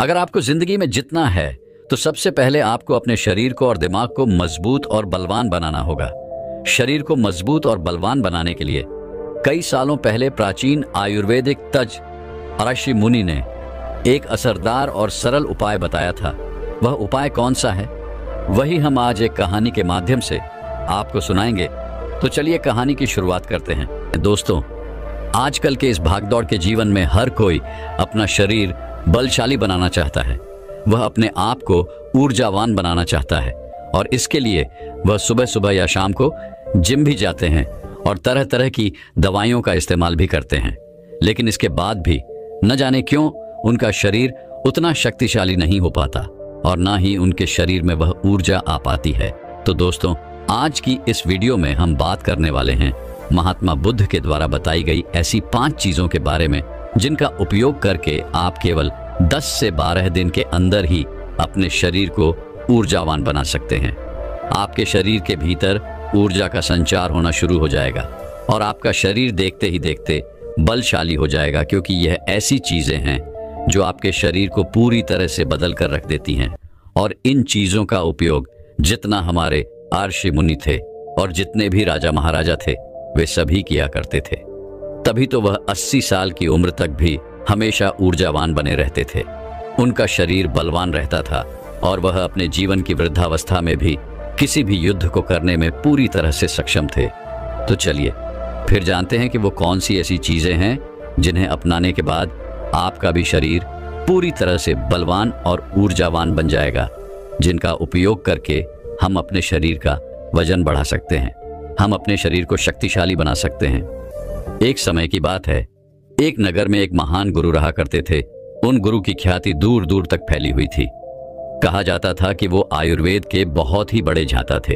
अगर आपको जिंदगी में जितना है तो सबसे पहले आपको अपने शरीर को और दिमाग को मजबूत और बलवान बनाना होगा। शरीर को मजबूत और बलवान बनाने के लिए कई सालों पहले प्राचीन आयुर्वेदिक तज्ञ ऋषि मुनि ने एक असरदार और सरल उपाय बताया था। वह उपाय कौन सा है, वही हम आज एक कहानी के माध्यम से आपको सुनाएंगे। तो चलिए कहानी की शुरुआत करते हैं। दोस्तों, आजकल के इस भागदौड़ के जीवन में हर कोई अपना शरीर बलशाली बनाना चाहता है। वह अपने आप को ऊर्जावान बनाना चाहता है और इसके लिए वह सुबह सुबह या शाम को जिम भी जाते हैं और तरह तरह की दवाइयों का इस्तेमाल भी करते हैं। लेकिन इसके बाद भी न जाने क्यों उनका शरीर उतना शक्तिशाली नहीं हो पाता और ना ही उनके शरीर में वह ऊर्जा आ पाती है। तो दोस्तों, आज की इस वीडियो में हम बात करने वाले हैं महात्मा बुद्ध के द्वारा बताई गई ऐसी 5 चीजों के बारे में जिनका उपयोग करके आप केवल 10 से 12 दिन के अंदर ही अपने शरीर को ऊर्जावान बना सकते हैं। आपके शरीर के भीतर ऊर्जा का संचार होना शुरू हो जाएगा और आपका शरीर देखते ही देखते बलशाली हो जाएगा, क्योंकि यह ऐसी चीजें हैं जो आपके शरीर को पूरी तरह से बदल कर रख देती हैं। और इन चीजों का उपयोग जितना हमारे ऋषि मुनि थे और जितने भी राजा महाराजा थे वे सभी किया करते थे। तभी तो वह 80 साल की उम्र तक भी हमेशा ऊर्जावान बने रहते थे। उनका शरीर बलवान रहता था और वह अपने जीवन की वृद्धावस्था में भी किसी भी युद्ध को करने में पूरी तरह से सक्षम थे। तो चलिए फिर जानते हैं कि वो कौन सी ऐसी चीजें हैं जिन्हें अपनाने के बाद आपका भी शरीर पूरी तरह से बलवान और ऊर्जावान बन जाएगा, जिनका उपयोग करके हम अपने शरीर का वजन बढ़ा सकते हैं, हम अपने शरीर को शक्तिशाली बना सकते हैं। एक समय की बात है, एक नगर में एक महान गुरु रहा करते थे। उन गुरु की ख्याति दूर दूर तक फैली हुई थी। कहा जाता था कि वो आयुर्वेद के बहुत ही बड़े झांता थे।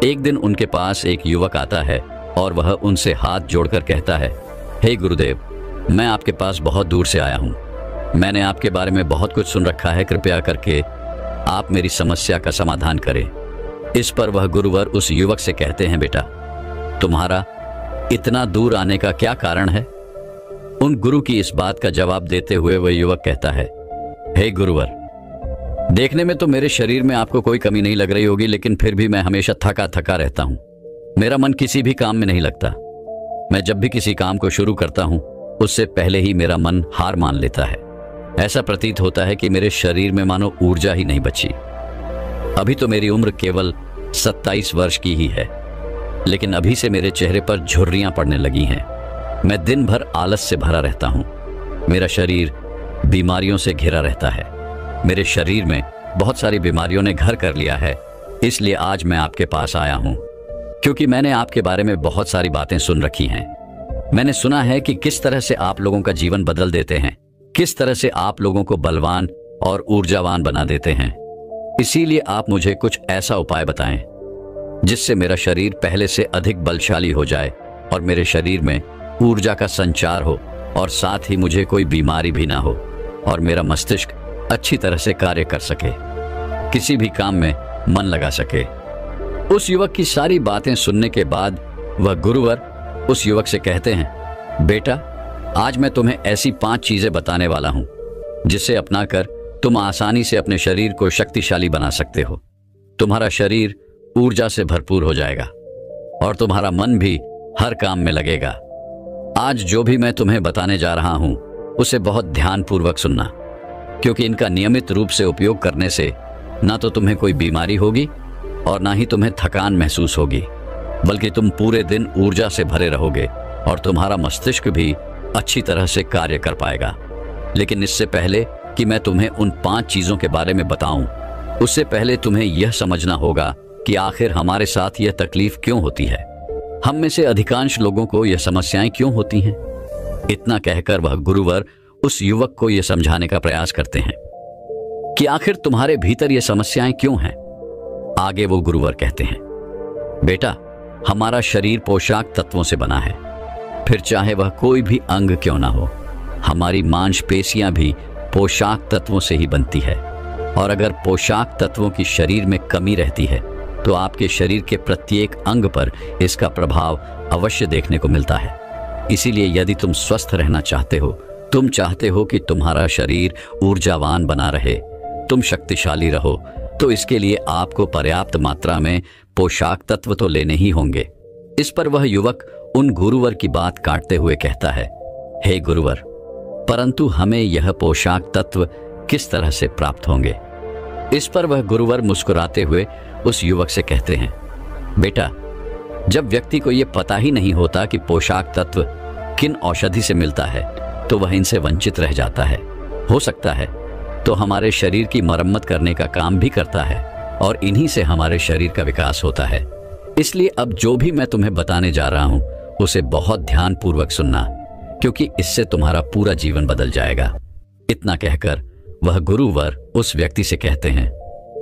एक दिन उनके पास एक युवक आता है और वह उनसे हाथ जोड़कर कहता है, हे गुरुदेव, मैं आपके पास बहुत दूर से आया हूं। मैंने आपके बारे में बहुत कुछ सुन रखा है, कृपया करके आप मेरी समस्या का समाधान करें। इस पर वह गुरुवर उस युवक से कहते हैं, बेटा, तुम्हारा इतना दूर आने का क्या कारण है? उन गुरु की इस बात का जवाब देते हुए वह युवक कहता है, हे गुरुवर, देखने में तो मेरे शरीर में आपको कोई कमी नहीं लग रही होगी, लेकिन फिर भी मैं हमेशा थका थका रहता हूं। मेरा मन किसी भी काम में नहीं लगता। मैं जब भी किसी काम को शुरू करता हूं उससे पहले ही मेरा मन हार मान लेता है। ऐसा प्रतीत होता है कि मेरे शरीर में मानो ऊर्जा ही नहीं बची। अभी तो मेरी उम्र केवल 27 वर्ष की ही है, लेकिन अभी से मेरे चेहरे पर झुर्रियां पड़ने लगी हैं। मैं दिन भर आलस से भरा रहता हूं। मेरा शरीर बीमारियों से घिरा रहता है। मेरे शरीर में बहुत सारी बीमारियों ने घर कर लिया है। इसलिए आज मैं आपके पास आया हूं, क्योंकि मैंने आपके बारे में बहुत सारी बातें सुन रखी हैं। मैंने सुना है कि किस तरह से आप लोगों का जीवन बदल देते हैं, किस तरह से आप लोगों को बलवान और ऊर्जावान बना देते हैं। इसीलिए आप मुझे कुछ ऐसा उपाय बताएं जिससे मेरा शरीर पहले से अधिक बलशाली हो जाए और मेरे शरीर में ऊर्जा का संचार हो और साथ ही मुझे कोई बीमारी भी ना हो और मेरा मस्तिष्क अच्छी तरह से कार्य कर सके, किसी भी काम में मन लगा सके। उस युवक की सारी बातें सुनने के बाद वह गुरुवर उस युवक से कहते हैं, बेटा, आज मैं तुम्हें ऐसी 5 चीजें बताने वाला हूं जिसे अपनाकर तुम आसानी से अपने शरीर को शक्तिशाली बना सकते हो। तुम्हारा शरीर ऊर्जा से भरपूर हो जाएगा और तुम्हारा मन भी हर काम में लगेगा। आज जो भी मैं तुम्हें बताने जा रहा हूं उसे बहुत ध्यानपूर्वक सुनना, क्योंकि इनका नियमित रूप से उपयोग करने से ना तो तुम्हें कोई बीमारी होगी और ना ही तुम्हें थकान महसूस होगी, बल्कि तुम पूरे दिन ऊर्जा से भरे रहोगे और तुम्हारा मस्तिष्क भी अच्छी तरह से कार्य कर पाएगा। लेकिन इससे पहले कि मैं तुम्हें उन 5 चीजों के बारे में बताऊं, उससे पहले तुम्हें यह समझना होगा कि आखिर हमारे साथ यह तकलीफ क्यों होती है। हम में से अधिकांश लोगों को यह समस्याएं क्यों होती हैं। इतना कहकर वह गुरुवर उस युवक को यह समझाने का प्रयास करते हैं कि आखिर तुम्हारे भीतर ये समस्याएं क्यों हैं। आगे वो गुरुवर कहते हैं, बेटा, हमारा शरीर पोशाक तत्वों से बना है, फिर चाहे वह कोई भी अंग क्यों ना हो। हमारी मांसपेशियां भी पोशाक तत्वों से ही बनती है, और अगर पोशाक तत्वों की शरीर में कमी रहती है तो आपके शरीर के प्रत्येक अंग पर इसका प्रभाव अवश्य देखने को मिलता है। इसीलिए यदि तुम स्वस्थ रहना चाहते हो तुम चाहते हो कि तुम्हारा शरीर ऊर्जावान बना रहे, तुम शक्तिशाली रहो, तो इसके लिए आपको पर्याप्त मात्रा में पोषक तत्व तो लेने ही होंगे। इस पर वह युवक उन गुरुवर की बात काटते हुए कहता है, हे गुरुवर, परंतु हमें यह पोषक तत्व किस तरह से प्राप्त होंगे? इस पर वह गुरुवर मुस्कुराते हुए उस युवक से कहते हैं, बेटा, जब व्यक्ति को यह पता ही नहीं होता कि पोषक तत्व किन औषधि से मिलता है, तो वह इनसे वंचित रह जाता है। हो सकता है तो हमारे शरीर की मरम्मत करने का काम भी करता है और इन्हीं से हमारे शरीर का विकास होता है। इसलिए अब जो भी मैं तुम्हें बताने जा रहा हूं उसे बहुत ध्यानपूर्वक सुनना, क्योंकि इससे तुम्हारा पूरा जीवन बदल जाएगा। इतना कहकर वह गुरुवर उस व्यक्ति से कहते हैं,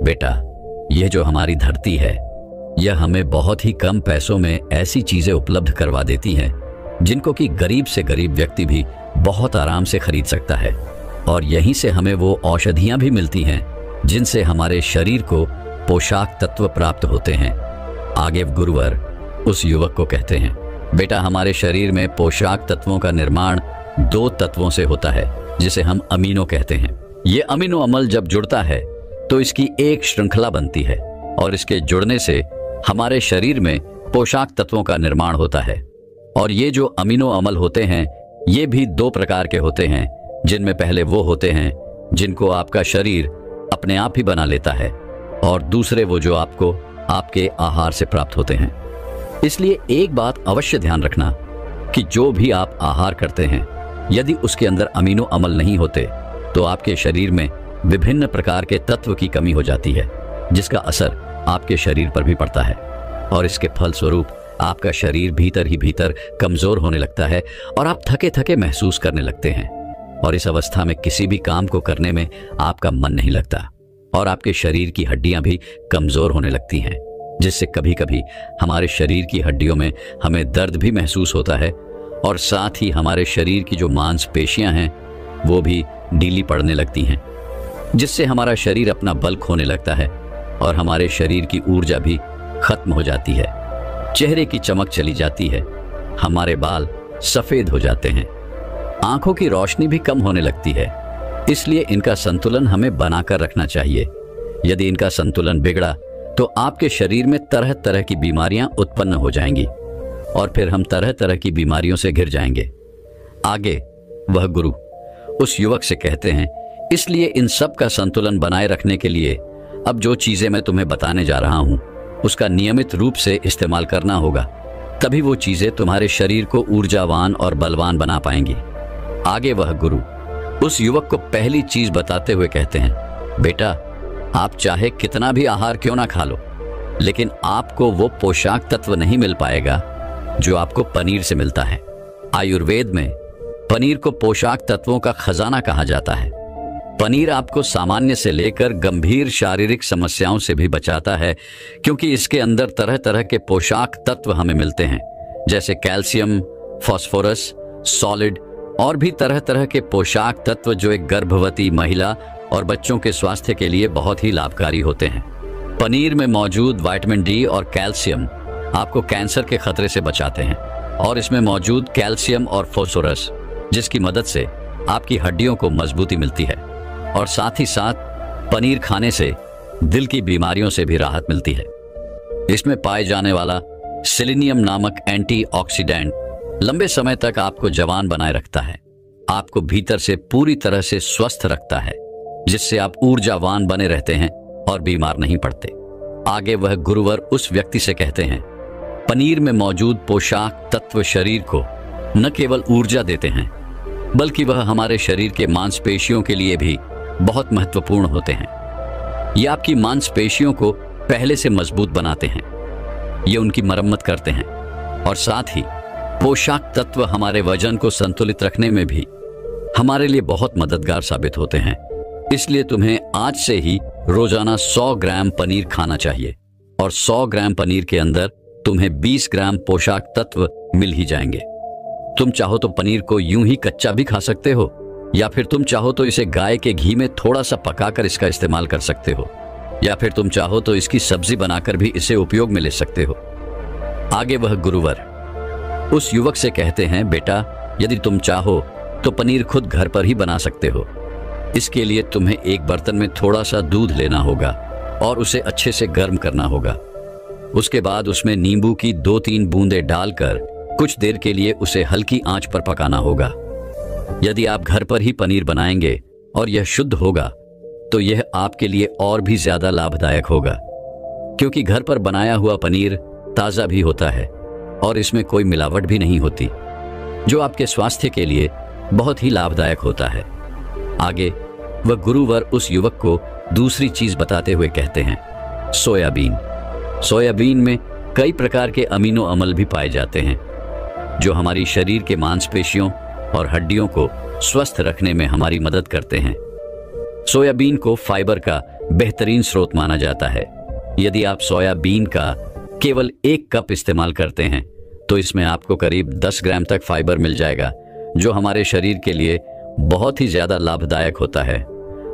बेटा, यह जो हमारी धरती है, यह हमें बहुत ही कम पैसों में ऐसी चीजें उपलब्ध करवा देती हैं जिनको कि गरीब से गरीब व्यक्ति भी बहुत आराम से खरीद सकता है, और यहीं से हमें वो औषधियां भी मिलती हैं जिनसे हमारे शरीर को पोषक तत्व प्राप्त होते हैं। आगे गुरुवर उस युवक को कहते हैं, बेटा, हमारे शरीर में पोषक तत्वों का निर्माण 2 तत्वों से होता है, जिसे हम अमीनो कहते हैं। ये अमीनो अम्ल जब जुड़ता है तो इसकी एक श्रृंखला बनती है, और इसके जुड़ने से हमारे शरीर में पोषक तत्वों का निर्माण होता है। और ये जो अमीनो अम्ल होते हैं, ये भी 2 प्रकार के होते हैं, जिनमें पहले वो होते हैं जिनको आपका शरीर अपने आप ही बना लेता है, और दूसरे वो जो आपको आपके आहार से प्राप्त होते हैं। इसलिए एक बात अवश्य ध्यान रखना कि जो भी आप आहार करते हैं, यदि उसके अंदर अमीनो अम्ल नहीं होते तो आपके शरीर में विभिन्न प्रकार के तत्व की कमी हो जाती है, जिसका असर आपके शरीर पर भी पड़ता है, और इसके फलस्वरूप आपका शरीर भीतर ही भीतर कमजोर होने लगता है और आप थके थके महसूस करने लगते हैं, और इस अवस्था में किसी भी काम को करने में आपका मन नहीं लगता, और आपके शरीर की हड्डियां भी कमजोर होने लगती हैं, जिससे कभी कभी हमारे शरीर की हड्डियों में हमें दर्द भी महसूस होता है, और साथ ही हमारे शरीर की जो मांसपेशियां हैं वो भी ढीली पड़ने लगती हैं, जिससे हमारा शरीर अपना बल खोने लगता है और हमारे शरीर की ऊर्जा भी खत्म हो जाती है। चेहरे की चमक चली जाती है, हमारे बाल सफेद हो जाते हैं, आंखों की रोशनी भी कम होने लगती है। इसलिए इनका संतुलन हमें बनाकर रखना चाहिए। यदि इनका संतुलन बिगड़ा तो आपके शरीर में तरह तरह की बीमारियां उत्पन्न हो जाएंगी, और फिर हम तरह तरह की बीमारियों से घिर जाएंगे। आगे वह गुरु उस युवक से कहते हैं, इसलिए इन सब का संतुलन बनाए रखने के लिए अब जो चीजें मैं तुम्हें बताने जा रहा हूं उसका नियमित रूप से इस्तेमाल करना होगा, तभी वो चीजें तुम्हारे शरीर को ऊर्जावान और बलवान बना पाएंगी। आगे वह गुरु उस युवक को पहली चीज बताते हुए कहते हैं, बेटा, आप चाहे कितना भी आहार क्यों ना खा लो, लेकिन आपको वो पोषक तत्व नहीं मिल पाएगा जो आपको पनीर से मिलता है। आयुर्वेद में पनीर को पोषक तत्वों का खजाना कहा जाता है। पनीर आपको सामान्य से लेकर गंभीर शारीरिक समस्याओं से भी बचाता है, क्योंकि इसके अंदर तरह तरह के पोषक तत्व हमें मिलते हैं, जैसे कैल्शियम, फास्फोरस, सॉलिड और भी तरह तरह के पोषक तत्व जो एक गर्भवती महिला और बच्चों के स्वास्थ्य के लिए बहुत ही लाभकारी होते हैं। पनीर में मौजूद विटामिन डी और कैल्शियम आपको कैंसर के खतरे से बचाते हैं, और इसमें मौजूद कैल्शियम और फास्फोरस जिसकी मदद से आपकी हड्डियों को मजबूती मिलती है, और साथ ही साथ पनीर खाने से दिल की बीमारियों से भी राहत मिलती है। इसमें पाए जाने वाला सेलेनियम नामक एंटीऑक्सीडेंट लंबे समय तक आपको जवान बनाए रखता है, आपको भीतर से पूरी तरह से स्वस्थ रखता है, जिससे आप ऊर्जावान बने रहते हैं और बीमार नहीं पड़ते। आगे वह गुरुवर उस व्यक्ति से कहते हैं, पनीर में मौजूद पोषक तत्व शरीर को न केवल ऊर्जा देते हैं, बल्कि वह हमारे शरीर के मांसपेशियों के लिए भी बहुत महत्वपूर्ण होते हैं। ये आपकी मांसपेशियों को पहले से मजबूत बनाते हैं, ये उनकी मरम्मत करते हैं, और साथ ही पोषक तत्व हमारे वजन को संतुलित रखने में भी हमारे लिए बहुत मददगार साबित होते हैं। इसलिए तुम्हें आज से ही रोजाना 100 ग्राम पनीर खाना चाहिए, और 100 ग्राम पनीर के अंदर तुम्हें 20 ग्राम पोषक तत्व मिल ही जाएंगे। तुम चाहो तो पनीर को यूं ही कच्चा भी खा सकते हो, या फिर तुम चाहो तो इसे गाय के घी में थोड़ा सा पकाकर इसका इस्तेमाल कर सकते हो, या फिर तुम चाहो तो इसकी सब्जी बनाकर भी इसे उपयोग में ले सकते हो। आगे वह गुरुवर उस युवक से कहते हैं, बेटा, यदि तुम चाहो तो पनीर खुद घर पर ही बना सकते हो। इसके लिए तुम्हें एक बर्तन में थोड़ा सा दूध लेना होगा और उसे अच्छे से गर्म करना होगा। उसके बाद उसमें नींबू की 2-3 बूंदें डालकर कुछ देर के लिए उसे हल्की आंच पर पकाना होगा। यदि आप घर पर ही पनीर बनाएंगे और यह शुद्ध होगा तो यह आपके लिए और भी ज्यादा लाभदायक होगा, क्योंकि घर पर बनाया हुआ पनीर ताज़ा भी होता है और इसमें कोई मिलावट भी नहीं होती, जो आपके स्वास्थ्य के लिए बहुत ही लाभदायक होता है। आगे वह गुरुवर उस युवक को दूसरी चीज बताते हुए कहते हैं, सोयाबीन। सोयाबीन में कई प्रकार के अमीनो अम्ल भी पाए जाते हैं जो हमारी शरीर के मांसपेशियों और हड्डियों को स्वस्थ रखने में हमारी मदद करते हैं। सोयाबीन को फाइबर का बेहतरीन स्रोत माना जाता है। यदि आप सोयाबीन का केवल 1 कप इस्तेमाल करते हैं तो इसमें आपको करीब 10 ग्राम तक फाइबर मिल जाएगा, जो हमारे शरीर के लिए बहुत ही ज्यादा लाभदायक होता है।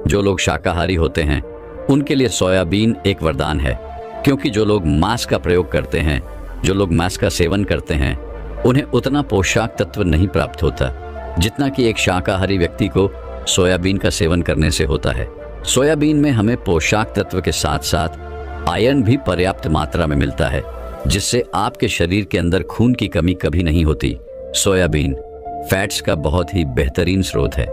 जो लोग शाकाहारी होते हैं उनके लिए सोयाबीन एक वरदान है, क्योंकि जो लोग मांस का प्रयोग करते हैं, जो लोग मांस का सेवन करते हैं, उन्हें उतना पोषक तत्व नहीं प्राप्त होता जितना कि एक शाकाहारी व्यक्ति को सोयाबीन का सेवन करने से होता है। सोयाबीन में हमें पोषक तत्व के साथ साथ आयरन भी पर्याप्त मात्रा में मिलता है, जिससे आपके शरीर के अंदर खून की कमी कभी नहीं होती। सोयाबीन फैट्स का बहुत ही बेहतरीन स्रोत है।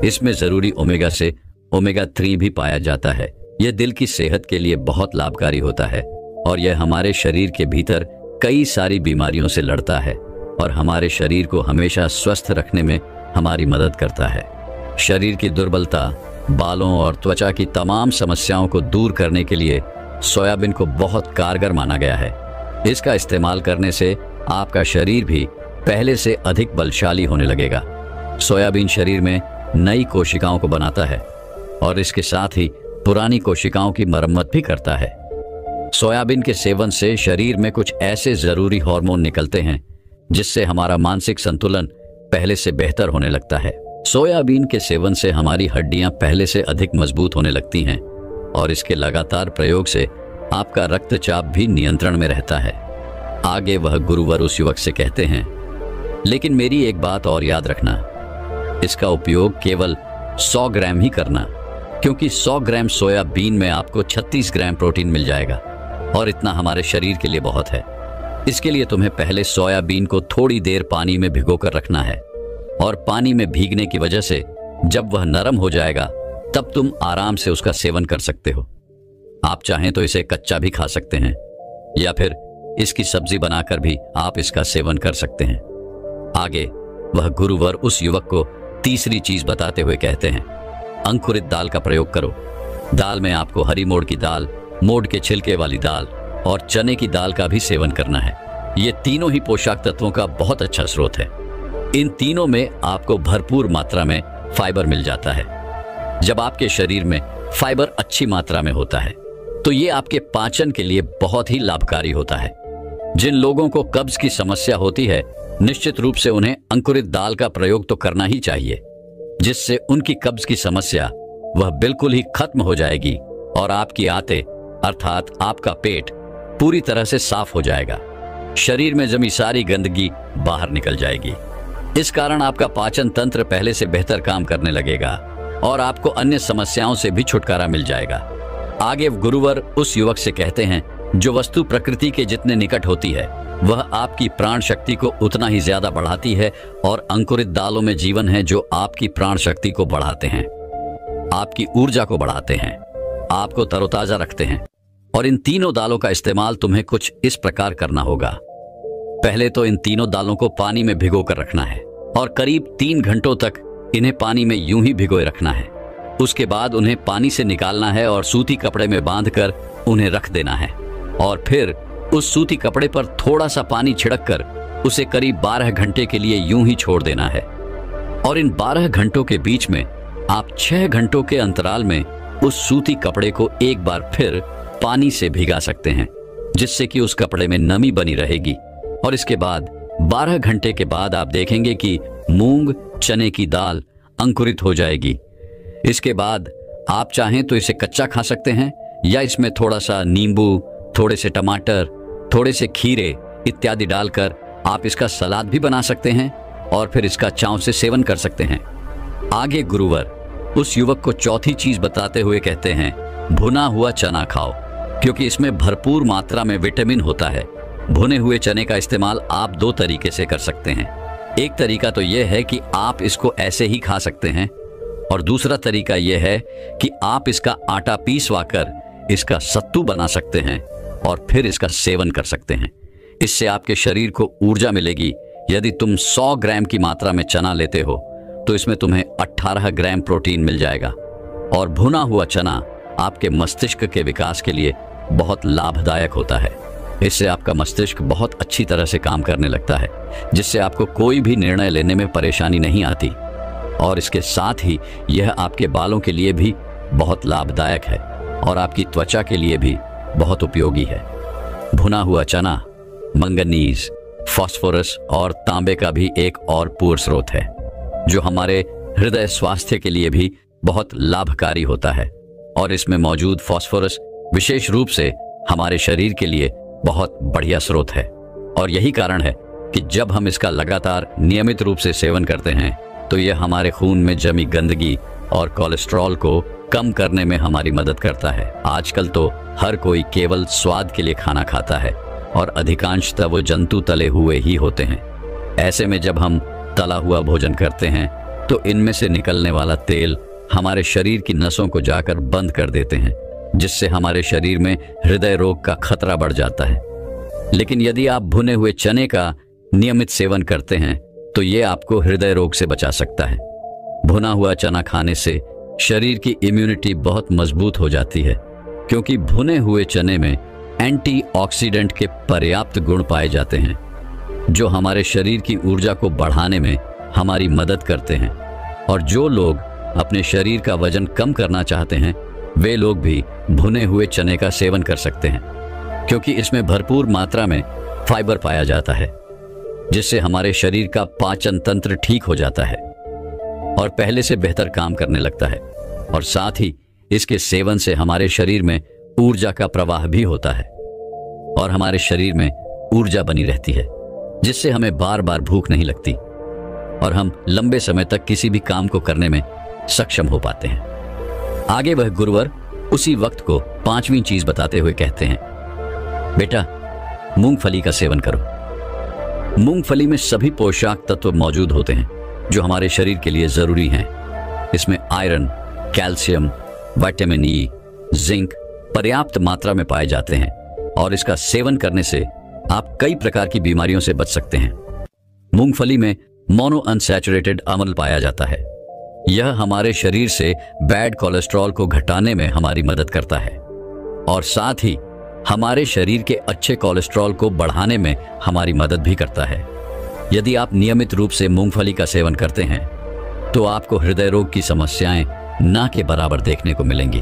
इसमें जरूरी ओमेगा से ओमेगा 3 भी पाया जाता है। यह दिल की सेहत के लिए बहुत लाभकारी होता है और यह हमारे शरीर के भीतर कई सारी बीमारियों से लड़ता है और हमारे शरीर को हमेशा स्वस्थ रखने में हमारी मदद करता है। शरीर की दुर्बलता, बालों और त्वचा की तमाम समस्याओं को दूर करने के लिए सोयाबीन को बहुत कारगर माना गया है। इसका इस्तेमाल करने से आपका शरीर भी पहले से अधिक बलशाली होने लगेगा। सोयाबीन शरीर में नई कोशिकाओं को बनाता है और इसके साथ ही पुरानी कोशिकाओं की मरम्मत भी करता है। सोयाबीन के सेवन से शरीर में कुछ ऐसे जरूरी हार्मोन निकलते हैं जिससे हमारा मानसिक संतुलन पहले से बेहतर होने लगता है। सोयाबीन के सेवन से हमारी हड्डियां पहले से अधिक मजबूत होने लगती हैं और इसके लगातार प्रयोग से आपका रक्तचाप भी नियंत्रण में रहता है। आगे वह गुरुवर उस युवक से कहते हैं, लेकिन मेरी एक बात और याद रखना, इसका उपयोग केवल 100 ग्राम ही करना, क्योंकि 100 ग्राम सोयाबीन में आपको 36 ग्राम प्रोटीन मिल जाएगा और इतना हमारे शरीर के लिए बहुत है। इसके लिए तुम्हें पहले सोयाबीन को थोड़ी देर पानी में भिगोकर रखना है और पानी में भीगने की वजह से जब वह नरम हो जाएगा तब तुम आराम से उसका सेवन कर सकते हो। आप चाहें तो इसे कच्चा भी खा सकते हैं या फिर इसकी सब्जी बनाकर भी आप इसका सेवन कर सकते हैं। आगे वह गुरुवर उस युवक को तीसरी चीज बताते हुए कहते हैं, अंकुरित दाल का प्रयोग करो। दाल में आपको हरी मोड़ की दाल, मोड़ के छिलके वाली दाल और चने की दाल का भी सेवन करना है। ये तीनों ही पोषक तत्वों का बहुत अच्छा स्रोत है। इन तीनों में आपको भरपूर मात्रा में फाइबर मिल जाता है। जब आपके शरीर में फाइबर अच्छी मात्रा में होता है तो ये आपके पाचन के लिए बहुत ही लाभकारी होता है। जिन लोगों को कब्ज की समस्या होती है, निश्चित रूप से उन्हें अंकुरित दाल का प्रयोग तो करना ही चाहिए, जिससे उनकी कब्ज की समस्या वह बिल्कुल ही खत्म हो जाएगी और आपकी आंतें अर्थात आपका पेट पूरी तरह से साफ हो जाएगा। शरीर में जमी सारी गंदगी बाहर निकल जाएगी। इस कारण आपका पाचन तंत्र पहले से बेहतर काम करने लगेगा और आपको अन्य समस्याओं से भी छुटकारा मिल जाएगा। आगे गुरुवर उस युवक से कहते हैं, जो वस्तु प्रकृति के जितने निकट होती है वह आपकी प्राण शक्ति को उतना ही ज्यादा बढ़ाती है और अंकुरित दालों में जीवन है जो आपकी प्राण शक्ति को बढ़ाते हैं, आपकी ऊर्जा को बढ़ाते हैं, आपको तरोताजा रखते हैं। और इन तीनों दालों का इस्तेमाल तुम्हें कुछ इस प्रकार करना होगा। पहले तो इन तीनों दालों को पानी में भिगो कर रखना है और करीब 3 घंटों तक इन्हें पानी में यूं ही भिगोए रखना है। उसके बाद उन्हें पानी से निकालना है और सूती कपड़े में बांधकर उन्हें रख देना है और फिर उस सूती कपड़े पर थोड़ा सा पानी छिड़ककर उसे करीब 12 घंटे के लिए यूं ही छोड़ देना है। और इन 12 घंटों के बीच में आप 6 घंटों के अंतराल में उस सूती कपड़े को एक बार फिर पानी से भिगा सकते हैं, जिससे कि उस कपड़े में नमी बनी रहेगी। और इसके बाद 12 घंटे के बाद आप देखेंगे कि मूंग चने की दाल अंकुरित हो जाएगी। इसके बाद आप चाहें तो इसे कच्चा खा सकते हैं या इसमें थोड़ा सा नींबू, थोड़े से टमाटर, थोड़े से खीरे इत्यादि डालकर आप इसका सलाद भी बना सकते हैं और फिर इसका चाव से सेवन कर सकते हैं। आगे गुरुवर उस युवक को चौथी चीज बताते हुए कहते हैं, भुना हुआ चना खाओ, क्योंकि इसमें भरपूर मात्रा में विटामिन होता है। भुने हुए चने का इस्तेमाल आप 2 तरीके से कर सकते हैं। एक तरीका तो यह है कि आप इसको ऐसे ही खा सकते हैं, और दूसरा तरीका यह है कि आप इसका आटा पीसवा कर इसका सत्तू बना सकते हैं और फिर इसका सेवन कर सकते हैं। इससे आपके शरीर को ऊर्जा मिलेगी। यदि तुम 100 ग्राम की मात्रा में चना लेते हो तो इसमें तुम्हें 18 ग्राम प्रोटीन मिल जाएगा। और भुना हुआ चना आपके मस्तिष्क के विकास के लिए बहुत लाभदायक होता है। इससे आपका मस्तिष्क बहुत अच्छी तरह से काम करने लगता है, जिससे आपको कोई भी निर्णय लेने में परेशानी नहीं आती। और इसके साथ ही यह आपके बालों के लिए भी बहुत लाभदायक है और आपकी त्वचा के लिए भी बहुत उपयोगी है। भुना हुआ चना मंगनीज, फास्फोरस और तांबे का भी एक और पूर्ण स्रोत है, जो हमारे हृदय स्वास्थ्य के लिए भी बहुत लाभकारी होता है। और इसमें मौजूद फास्फोरस विशेष रूप से हमारे शरीर के लिए बहुत बढ़िया स्रोत है। और यही कारण है कि जब हम इसका लगातार नियमित रूप से सेवन करते हैं तो यह हमारे खून में जमी गंदगी और कोलेस्ट्रॉल को कम करने में हमारी मदद करता है। आजकल तो हर कोई केवल स्वाद के लिए खाना खाता है और अधिकांशतः वो जंतु तले हुए ही होते हैं। ऐसे में जब हम तला हुआ भोजन करते हैं तो इनमें से निकलने वाला तेल हमारे शरीर की नसों को जाकर बंद कर देते हैं, जिससे हमारे शरीर में हृदय रोग का खतरा बढ़ जाता है। लेकिन यदि आप भुने हुए चने का नियमित सेवन करते हैं तो ये आपको हृदय रोग से बचा सकता है। भुना हुआ चना खाने से शरीर की इम्यूनिटी बहुत मजबूत हो जाती है, क्योंकि भुने हुए चने में एंटीऑक्सीडेंट के पर्याप्त गुण पाए जाते हैं, जो हमारे शरीर की ऊर्जा को बढ़ाने में हमारी मदद करते हैं। और जो लोग अपने शरीर का वजन कम करना चाहते हैं वे लोग भी भुने हुए चने का सेवन कर सकते हैं, क्योंकि इसमें भरपूर मात्रा में फाइबर पाया जाता है, जिससे हमारे शरीर का पाचन तंत्र ठीक हो जाता है और पहले से बेहतर काम करने लगता है। और साथ ही इसके सेवन से हमारे शरीर में ऊर्जा का प्रवाह भी होता है और हमारे शरीर में ऊर्जा बनी रहती है, जिससे हमें बार बार भूख नहीं लगती और हम लंबे समय तक किसी भी काम को करने में सक्षम हो पाते हैं। आगे वह गुरुवर उसी वक्त को 5वीं चीज बताते हुए कहते हैं, बेटा मूंगफली का सेवन करो। मूंगफली में सभी पोषक तत्व मौजूद होते हैं जो हमारे शरीर के लिए जरूरी हैं। इसमें iron, calcium, vitamin E, zinc पर्याप्त मात्रा में पाए जाते हैं और इसका सेवन करने से आप कई प्रकार की बीमारियों से बच सकते हैं। मूंगफली में मोनो अनसैचुरेटेड अम्ल पाया जाता है। यह हमारे शरीर से बैड कोलेस्ट्रॉल को घटाने में हमारी मदद करता है और साथ ही हमारे शरीर के अच्छे कोलेस्ट्रॉल को बढ़ाने में हमारी मदद भी करता है। यदि आप नियमित रूप से मूंगफली का सेवन करते हैं तो आपको हृदय रोग की समस्याएं ना के बराबर देखने को मिलेंगी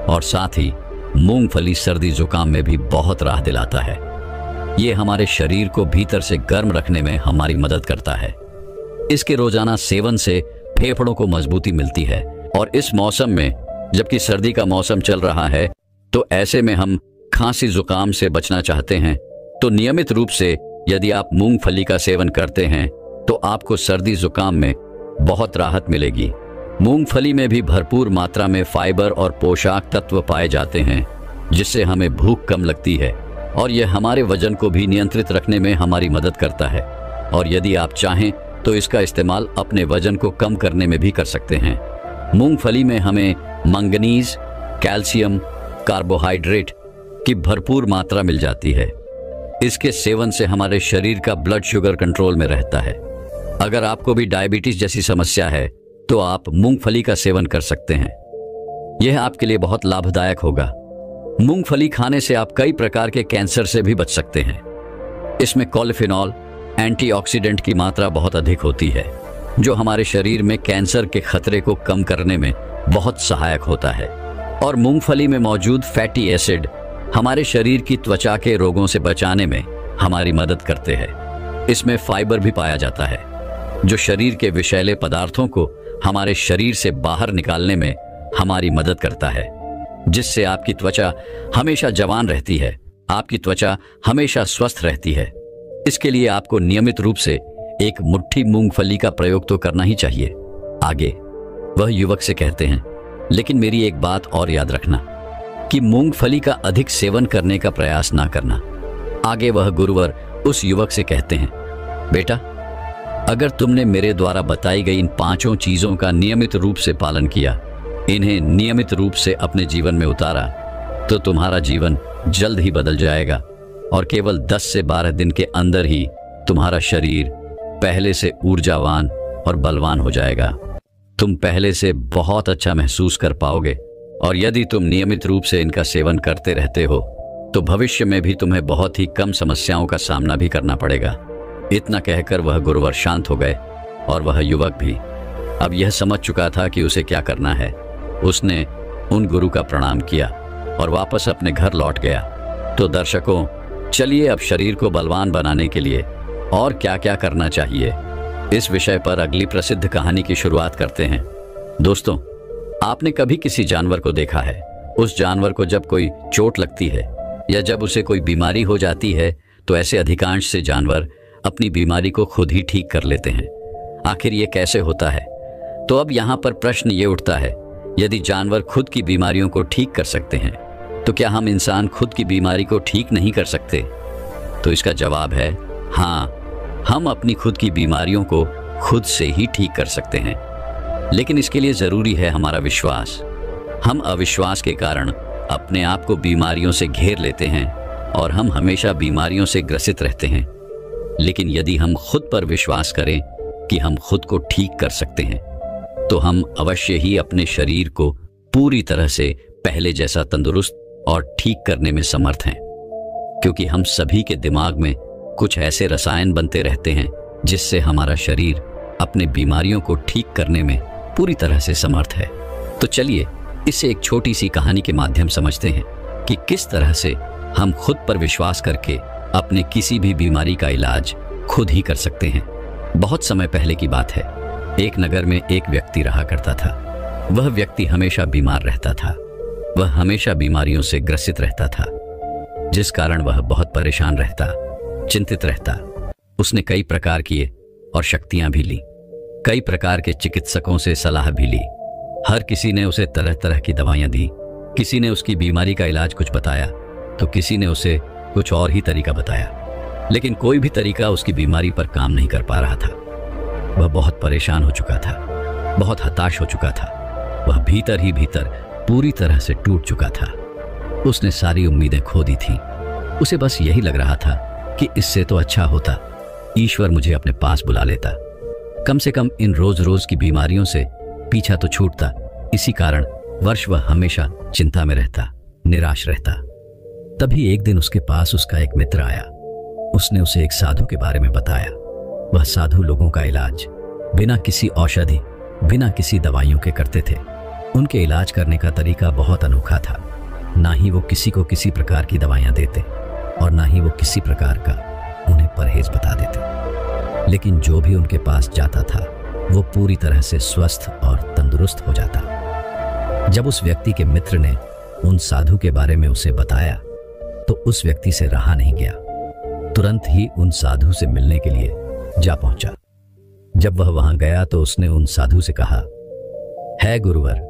और साथ ही मूंगफली सर्दी जुकाम में भी बहुत राहत दिलाता है। ये हमारे शरीर को भीतर से गर्म रखने में हमारी मदद करता है। इसके रोजाना सेवन से फेफड़ों को मजबूती मिलती है और इस मौसम में, जबकि सर्दी का मौसम चल रहा है, तो ऐसे में हम खांसी जुकाम से बचना चाहते हैं तो नियमित रूप से यदि आप मूंगफली का सेवन करते हैं तो आपको सर्दी जुकाम में बहुत राहत मिलेगी। मूंगफली में भी भरपूर मात्रा में फाइबर और पोषक तत्व पाए जाते हैं, जिससे हमें भूख कम लगती है और यह हमारे वजन को भी नियंत्रित रखने में हमारी मदद करता है। और यदि आप चाहें तो इसका इस्तेमाल अपने वजन को कम करने में भी कर सकते हैं। मूंगफली में हमें मंगनीज, कैल्शियम, कार्बोहाइड्रेट की भरपूर मात्रा मिल जाती है। इसके सेवन से हमारे शरीर का ब्लड शुगर कंट्रोल में रहता है। अगर आपको भी डायबिटीज जैसी समस्या है तो आप मूंगफली का सेवन कर सकते हैं। यह आपके लिए बहुत लाभदायक होगा। मूंगफली खाने से आप कई प्रकार के कैंसर से भी बच सकते हैं। इसमें पॉलीफिनॉल एंटीऑक्सीडेंट की मात्रा बहुत अधिक होती है, जो हमारे शरीर में कैंसर के खतरे को कम करने में बहुत सहायक होता है। और मूंगफली में मौजूद फैटी एसिड हमारे शरीर की त्वचा के रोगों से बचाने में हमारी मदद करते हैं। इसमें फाइबर भी पाया जाता है, जो शरीर के विषैले पदार्थों को हमारे शरीर से बाहर निकालने में हमारी मदद करता है, जिससे आपकी त्वचा हमेशा जवान रहती है, आपकी त्वचा हमेशा स्वस्थ रहती है। इसके लिए आपको नियमित रूप से एक मुट्ठी मूंगफली का प्रयोग तो करना ही चाहिए। आगे वह युवक से कहते हैं, लेकिन मेरी एक बात और याद रखना कि मूंगफली का अधिक सेवन करने का प्रयास ना करना। आगे वह गुरुवर उस युवक से कहते हैं, बेटा, अगर तुमने मेरे द्वारा बताई गई इन 5 चीजों का नियमित रूप से पालन किया, इन्हें नियमित रूप से अपने जीवन में उतारा, तो तुम्हारा जीवन जल्द ही बदल जाएगा और केवल 10 से 12 दिन के अंदर ही तुम्हारा शरीर पहले से ऊर्जावान और बलवान हो जाएगा। तुम पहले से बहुत अच्छा महसूस कर पाओगे और यदि तुम नियमित रूप से इनका सेवन करते रहते हो तो भविष्य में भी तुम्हें बहुत ही कम समस्याओं का सामना भी करना पड़ेगा। इतना कहकर वह गुरुवर शांत हो गए और वह युवक भी अब यह समझ चुका था कि उसे क्या करना है। उसने उन गुरु का प्रणाम किया और वापस अपने घर लौट गया। तो दर्शकों, चलिए अब शरीर को बलवान बनाने के लिए और क्या क्या करना चाहिए, इस विषय पर अगली प्रसिद्ध कहानी की शुरुआत करते हैं। दोस्तों, आपने कभी किसी जानवर को देखा है? उस जानवर को जब कोई चोट लगती है या जब उसे कोई बीमारी हो जाती है तो ऐसे अधिकांश से जानवर अपनी बीमारी को खुद ही ठीक कर लेते हैं। आखिर ये कैसे होता है? तो अब यहाँ पर प्रश्न ये उठता है, यदि जानवर खुद की बीमारियों को ठीक कर सकते हैं तो क्या हम इंसान खुद की बीमारी को ठीक नहीं कर सकते? तो इसका जवाब है हाँ, हम अपनी खुद की बीमारियों को खुद से ही ठीक कर सकते हैं, लेकिन इसके लिए जरूरी है हमारा विश्वास। हम अविश्वास के कारण अपने आप को बीमारियों से घेर लेते हैं और हम हमेशा बीमारियों से ग्रसित रहते हैं। लेकिन यदि हम खुद पर विश्वास करें कि हम खुद को ठीक कर सकते हैं तो हम अवश्य ही अपने शरीर को पूरी तरह से पहले जैसा तंदुरुस्त और ठीक करने में समर्थ हैं, क्योंकि हम सभी के दिमाग में कुछ ऐसे रसायन बनते रहते हैं जिससे हमारा शरीर अपने बीमारियों को ठीक करने में पूरी तरह से समर्थ है। तो चलिए इसे एक छोटी सी कहानी के माध्यम समझते हैं कि किस तरह से हम खुद पर विश्वास करके अपने किसी भी बीमारी का इलाज खुद ही कर सकते हैं। बहुत समय पहले की बात है। एक नगर में एक व्यक्ति रहा करता था। वह व्यक्ति हमेशा बीमार रहता था। वह हमेशा बीमारियों से ग्रसित रहता था, जिस कारण वह बहुत परेशान रहता, चिंतित रहता। उसने कई प्रकार किए और शक्तियां भी ली। कई प्रकार के चिकित्सकों से सलाह भी ली। हर किसी ने उसे तरह तरह की दवाइयां दी। किसी ने उसकी बीमारी का इलाज कुछ बताया तो किसी ने उसे कुछ और ही तरीका बताया, लेकिन कोई भी तरीका उसकी बीमारी पर काम नहीं कर पा रहा था। वह बहुत परेशान हो चुका था, बहुत हताश हो चुका था। वह भीतर ही भीतर पूरी तरह से टूट चुका था। उसने सारी उम्मीदें खो दी थी। उसे बस यही लग रहा था कि इससे तो अच्छा होता ईश्वर मुझे अपने पास बुला लेता, कम से कम इन रोज रोज की बीमारियों से पीछा तो छूटता। इसी कारण वर्ष वह हमेशा चिंता में रहता, निराश रहता। तभी एक दिन उसके पास उसका एक मित्र आया। उसने उसे एक साधु के बारे में बताया। वह साधु लोगों का इलाज बिना किसी औषधि, बिना किसी दवाइयों के करते थे। उनके इलाज करने का तरीका बहुत अनोखा था। ना ही वो किसी को किसी प्रकार की दवाइयां देते और ना ही वो किसी प्रकार का उन्हें परहेज बता देते, लेकिन जो भी उनके पास जाता था वो पूरी तरह से स्वस्थ और तंदुरुस्त हो जाता। जब उस व्यक्ति के मित्र ने उन साधु के बारे में उसे बताया तो उस व्यक्ति से रहा नहीं गया। तुरंत ही उन साधु से मिलने के लिए जा पहुंचा। जब वह वहां गया तो उसने उन साधु से कहा, है गुरुवर,